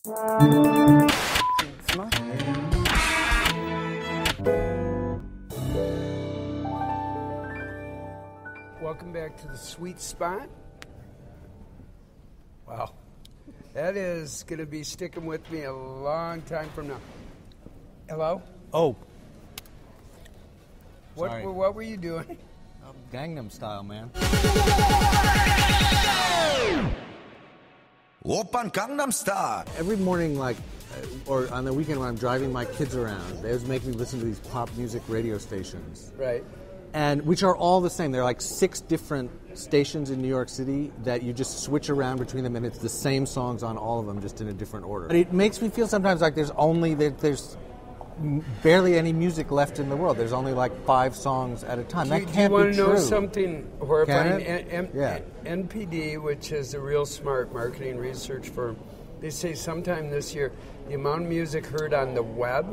Welcome back to the sweet spot. Wow. That is going to be sticking with me a long time from now. Hello? Oh. What were you doing? Gangnam Style, man. Oppan Gangnam Style. Every morning, or on the weekend when I'm driving my kids around, they always make me listen to these pop music radio stations. Right. And which are all the same. There are like 6 different stations in New York City that you just switch around between them, and it's the same songs on all of them, just in a different order. But it makes me feel sometimes like there's barely any music left in the world. There's only like 5 songs at a time. That can't be true. Do you want to know something horrifying? Yeah. NPD, which is a real smart marketing research firm, they say sometime this year the amount of music heard on the web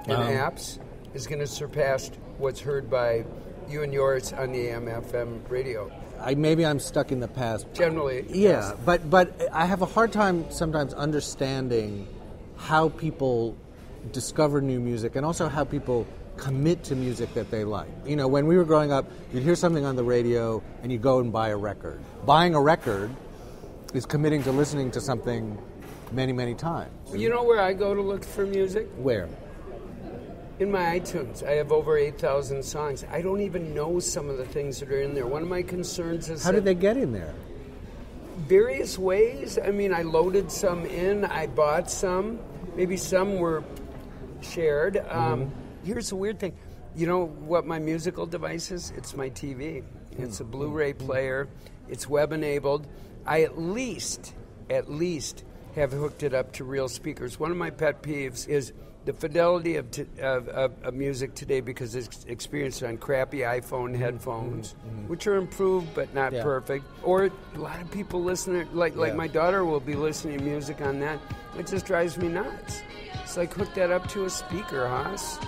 and apps is going to surpass what's heard by you and yours on the AM/FM radio. Maybe I'm stuck in the past. Generally, yeah. Yes. But I have a hard time sometimes understanding how people discover new music and also how people commit to music that they like. You know, when we were growing up, you'd hear something on the radio and you go and buy a record. Buying a record is committing to listening to something many, many times. You know where I go to look for music? Where? In my iTunes. I have over 8,000 songs. I don't even know some of the things that are in there. One of my concerns is... How did they get in there? Various ways. I mean, I loaded some in. I bought some. Maybe some were shared. Here's the weird thing. You know what my musical device is? It's my TV. It's a Blu-ray player. It's web-enabled. I at least have hooked it up to real speakers. One of my pet peeves is the fidelity of music today, because it's experienced on crappy iPhone headphones, which are improved but not perfect. Or a lot of people listen to, like my daughter will be listening to music on that. It just drives me nuts. It's like, hook that up to a speaker, Haas.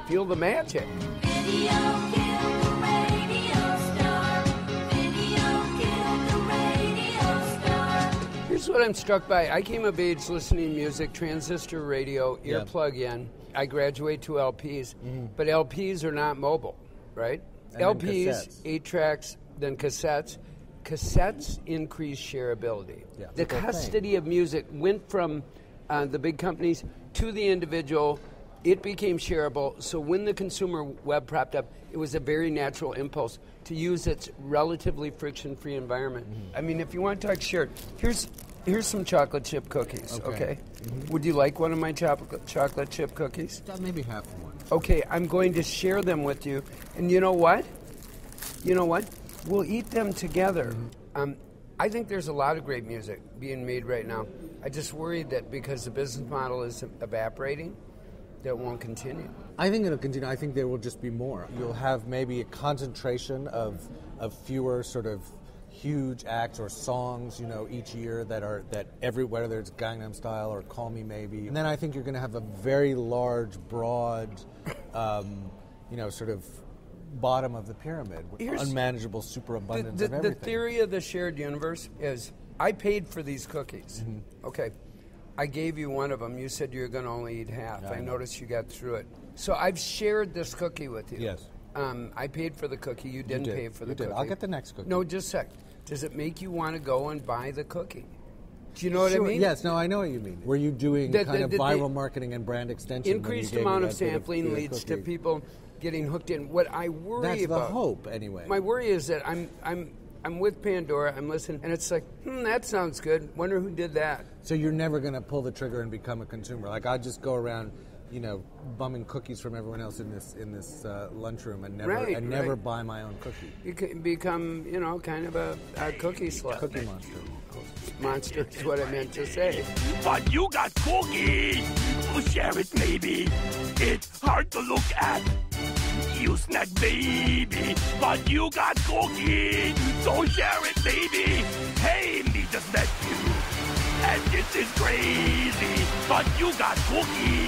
Feel the magic. Video killed the radio star. Video killed the radio star. Here's what I'm struck by. I came of age listening to music, transistor radio, earplug in. I graduate to LPs, but LPs are not mobile, right? And LPs, 8 tracks, then cassettes. Cassettes increase shareability. Yeah, The custody of music went from the big companies to the individual. It became shareable, so when the consumer web propped up, it was a very natural impulse to use its relatively friction-free environment. I mean, if you want to talk shared, here's some chocolate chip cookies, okay? Would you like one of my chocolate chip cookies? Maybe half of one. Okay, I'm going to share them with you, and you know what? We'll eat them together. I think there's a lot of great music being made right now. I just worry that because the business model is evaporating, that it won't continue. I think it'll continue. I think there will just be more. You'll have maybe a concentration of fewer sort of huge acts or songs, each year whether it's Gangnam Style or Call Me Maybe. And then I think you're going to have a very large, broad, sort of bottom of the pyramid, unmanageable superabundance of everything. The theory of the shared universe is, I paid for these cookies. Okay. I gave you one of them. You said you were going to only eat half. I noticed you got through it. So I've shared this cookie with you. Yes. I paid for the cookie. You didn't pay for the cookie. I'll get the next cookie. No, just a sec. Does it make you want to go and buy the cookie? Do you know what I mean? Yes, no, I know what you mean. Were you doing kind of viral marketing and brand extension? Increased amount of sampling leads to people getting hooked in. What I worry about... That's the hope, anyway. My worry is that I'm with Pandora, I'm listening, and it's like, that sounds good. Wonder who did that. So you're never going to pull the trigger and become a consumer. Like, I just go around, bumming cookies from everyone else in this lunchroom and never buy my own cookie. You can become, kind of a cookie slut. Cookie monster. Monster is what I meant to say. But you got cookies. Oh, share it, maybe. It's hard to look at. You snack, baby. But you got cookies. So share it, baby. Hey, me just met you. And this is crazy. But you got cookies.